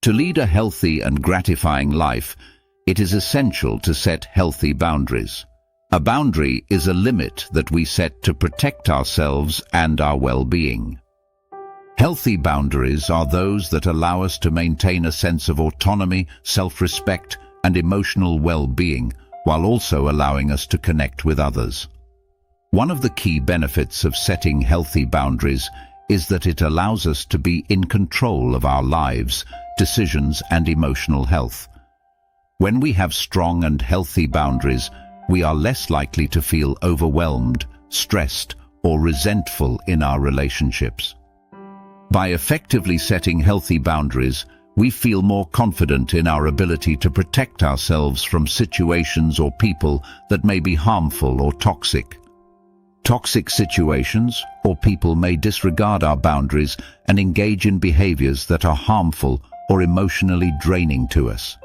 To lead a healthy and gratifying life, it is essential to set healthy boundaries. A boundary is a limit that we set to protect ourselves and our well-being. Healthy boundaries are those that allow us to maintain a sense of autonomy, self-respect, and emotional well-being, while also allowing us to connect with others. One of the key benefits of setting healthy boundaries is that it allows us to be in control of our lives, decisions, and emotional health. When we have strong and healthy boundaries, we are less likely to feel overwhelmed, stressed, or resentful in our relationships. By effectively setting healthy boundaries, we feel more confident in our ability to protect ourselves from situations or people that may be harmful or toxic. Toxic situations or people may disregard our boundaries and engage in behaviors that are harmful or emotionally draining to us.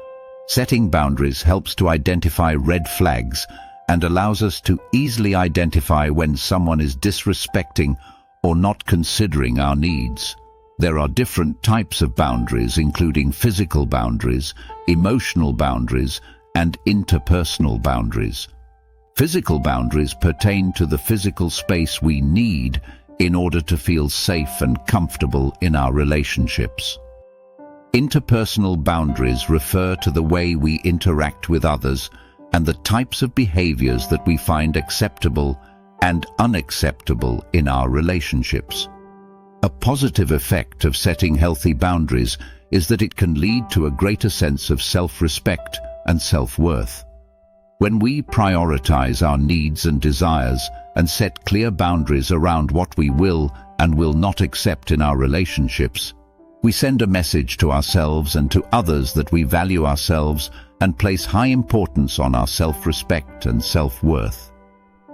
Setting boundaries helps to identify red flags and allows us to easily identify when someone is disrespecting or not considering our needs. There are different types of boundaries, including physical boundaries, emotional boundaries, and interpersonal boundaries. Physical boundaries pertain to the physical space we need in order to feel safe and comfortable in our relationships. Interpersonal boundaries refer to the way we interact with others and the types of behaviors that we find acceptable and unacceptable in our relationships. A positive effect of setting healthy boundaries is that it can lead to a greater sense of self-respect and self-worth. When we prioritize our needs and desires and set clear boundaries around what we will and will not accept in our relationships, we send a message to ourselves and to others that we value ourselves and place high importance on our self-respect and self-worth.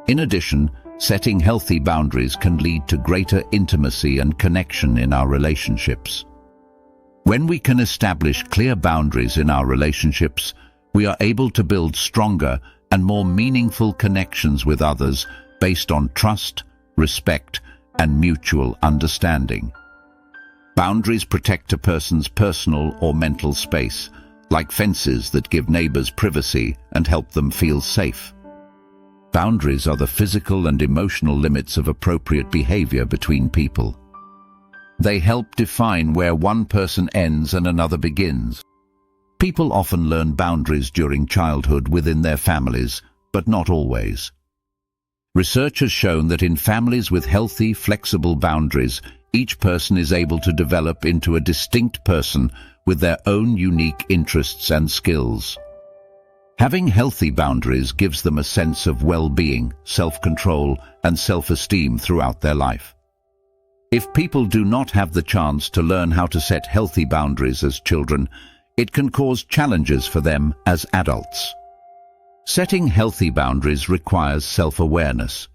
In addition, setting healthy boundaries can lead to greater intimacy and connection in our relationships. When we can establish clear boundaries in our relationships, we are able to build stronger and more meaningful connections with others based on trust, respect, and mutual understanding. Boundaries protect a person's personal or mental space, like fences that give neighbors privacy and help them feel safe. Boundaries are the physical and emotional limits of appropriate behavior between people. They help define where one person ends and another begins. People often learn boundaries during childhood within their families, but not always. Research has shown that in families with healthy, flexible boundaries, each person is able to develop into a distinct person with their own unique interests and skills. Having healthy boundaries gives them a sense of well-being, self-control, and self-esteem throughout their life. If people do not have the chance to learn how to set healthy boundaries as children, it can cause challenges for them as adults. Setting healthy boundaries requires self-awareness.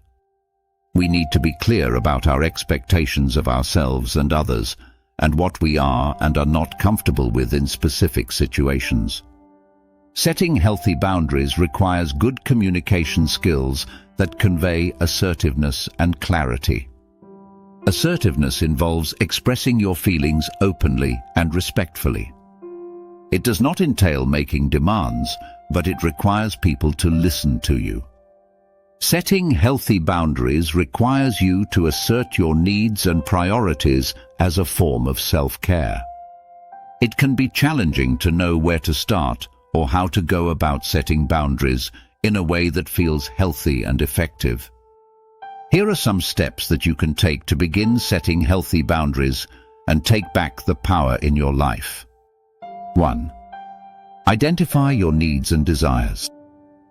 We need to be clear about our expectations of ourselves and others, and what we are and are not comfortable with in specific situations. Setting healthy boundaries requires good communication skills that convey assertiveness and clarity. Assertiveness involves expressing your feelings openly and respectfully. It does not entail making demands, but it requires people to listen to you. Setting healthy boundaries requires you to assert your needs and priorities as a form of self-care. It can be challenging to know where to start or how to go about setting boundaries in a way that feels healthy and effective. Here are some steps that you can take to begin setting healthy boundaries and take back the power in your life. 1. Identify your needs and desires.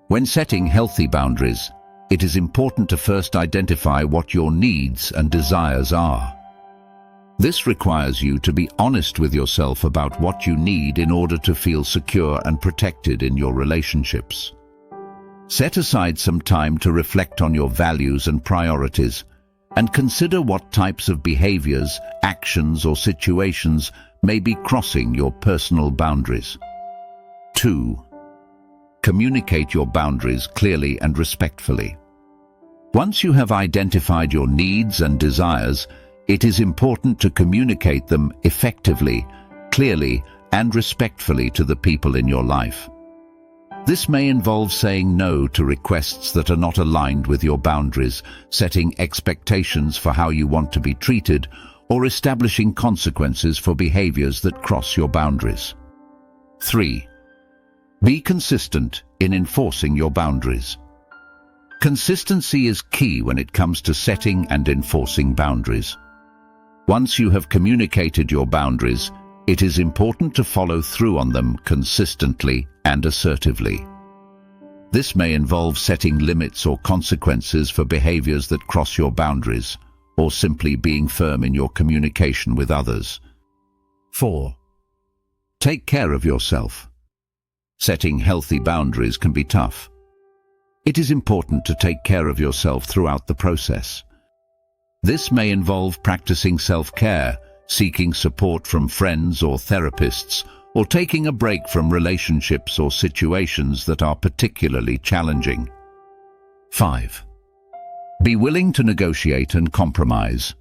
When setting healthy boundaries, it is important to first identify what your needs and desires are. This requires you to be honest with yourself about what you need in order to feel secure and protected in your relationships. Set aside some time to reflect on your values and priorities, and consider what types of behaviors, actions, or situations may be crossing your personal boundaries. 2. Communicate your boundaries clearly and respectfully. Once you have identified your needs and desires, it is important to communicate them effectively, clearly, and respectfully to the people in your life. This may involve saying no to requests that are not aligned with your boundaries, setting expectations for how you want to be treated, or establishing consequences for behaviors that cross your boundaries. 3. Be consistent in enforcing your boundaries. Consistency is key when it comes to setting and enforcing boundaries. Once you have communicated your boundaries, it is important to follow through on them consistently and assertively. This may involve setting limits or consequences for behaviors that cross your boundaries, or simply being firm in your communication with others. 4. Take care of yourself. Setting healthy boundaries can be tough. It is important to take care of yourself throughout the process. This may involve practicing self-care, seeking support from friends or therapists, or taking a break from relationships or situations that are particularly challenging. 5. Be willing to negotiate and compromise.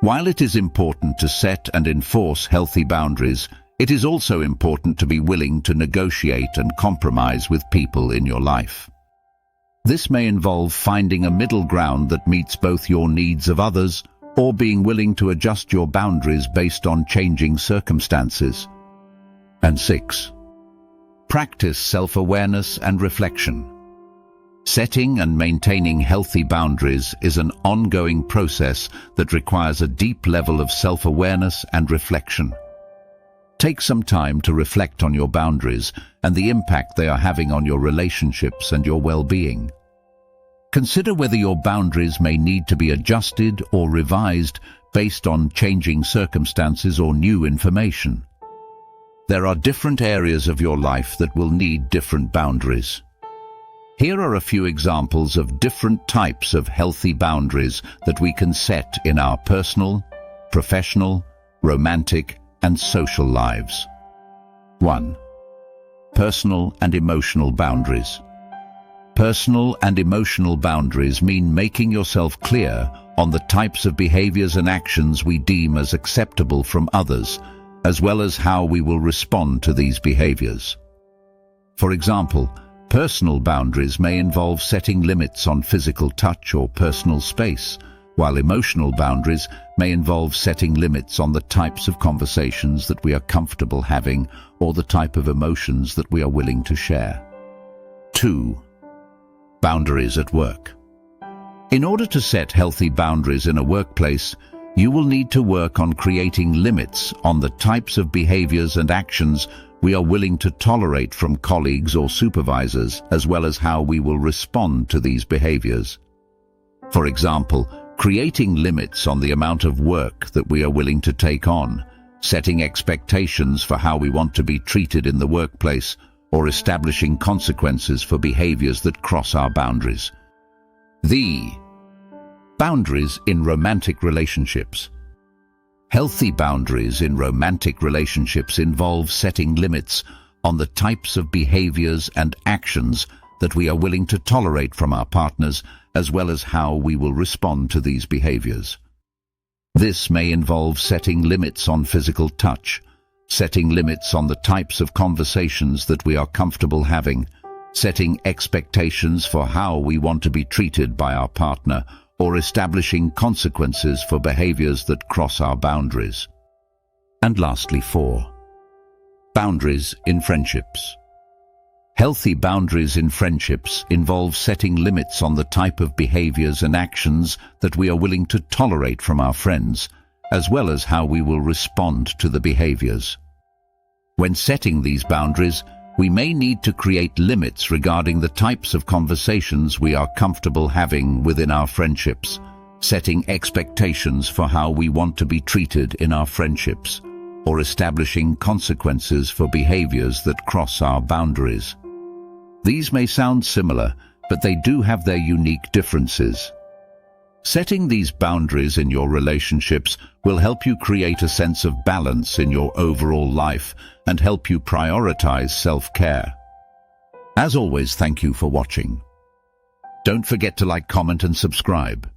While it is important to set and enforce healthy boundaries, it is also important to be willing to negotiate and compromise with people in your life. This may involve finding a middle ground that meets both your needs of others, or being willing to adjust your boundaries based on changing circumstances. And 6. Practice self-awareness and reflection. Setting and maintaining healthy boundaries is an ongoing process that requires a deep level of self-awareness and reflection. Take some time to reflect on your boundaries and the impact they are having on your relationships and your well-being. Consider whether your boundaries may need to be adjusted or revised based on changing circumstances or new information. There are different areas of your life that will need different boundaries. Here are a few examples of different types of healthy boundaries that we can set in our personal, professional, romantic, and social lives. 1. Personal and emotional boundaries. Personal and emotional boundaries mean making yourself clear on the types of behaviors and actions we deem as acceptable from others, as well as how we will respond to these behaviors. For example, personal boundaries may involve setting limits on physical touch or personal space, while emotional boundaries may involve setting limits on the types of conversations that we are comfortable having or the type of emotions that we are willing to share. 2. Boundaries at work. In order to set healthy boundaries in a workplace, you will need to work on creating limits on the types of behaviors and actions we are willing to tolerate from colleagues or supervisors, as well as how we will respond to these behaviors. For example, creating limits on the amount of work that we are willing to take on, setting expectations for how we want to be treated in the workplace, or establishing consequences for behaviors that cross our boundaries. The boundaries in romantic relationships. Healthy boundaries in romantic relationships involve setting limits on the types of behaviors and actions that we are willing to tolerate from our partners, as well as how we will respond to these behaviors. This may involve setting limits on physical touch, setting limits on the types of conversations that we are comfortable having, setting expectations for how we want to be treated by our partner, or establishing consequences for behaviors that cross our boundaries. And lastly, 4. Boundaries in friendships. Healthy boundaries in friendships involve setting limits on the type of behaviors and actions that we are willing to tolerate from our friends, as well as how we will respond to the behaviors. When setting these boundaries, we may need to create limits regarding the types of conversations we are comfortable having within our friendships, setting expectations for how we want to be treated in our friendships, or establishing consequences for behaviors that cross our boundaries. These may sound similar, but they do have their unique differences. Setting these boundaries in your relationships will help you create a sense of balance in your overall life and help you prioritize self-care. As always, thank you for watching. Don't forget to like, comment, and subscribe.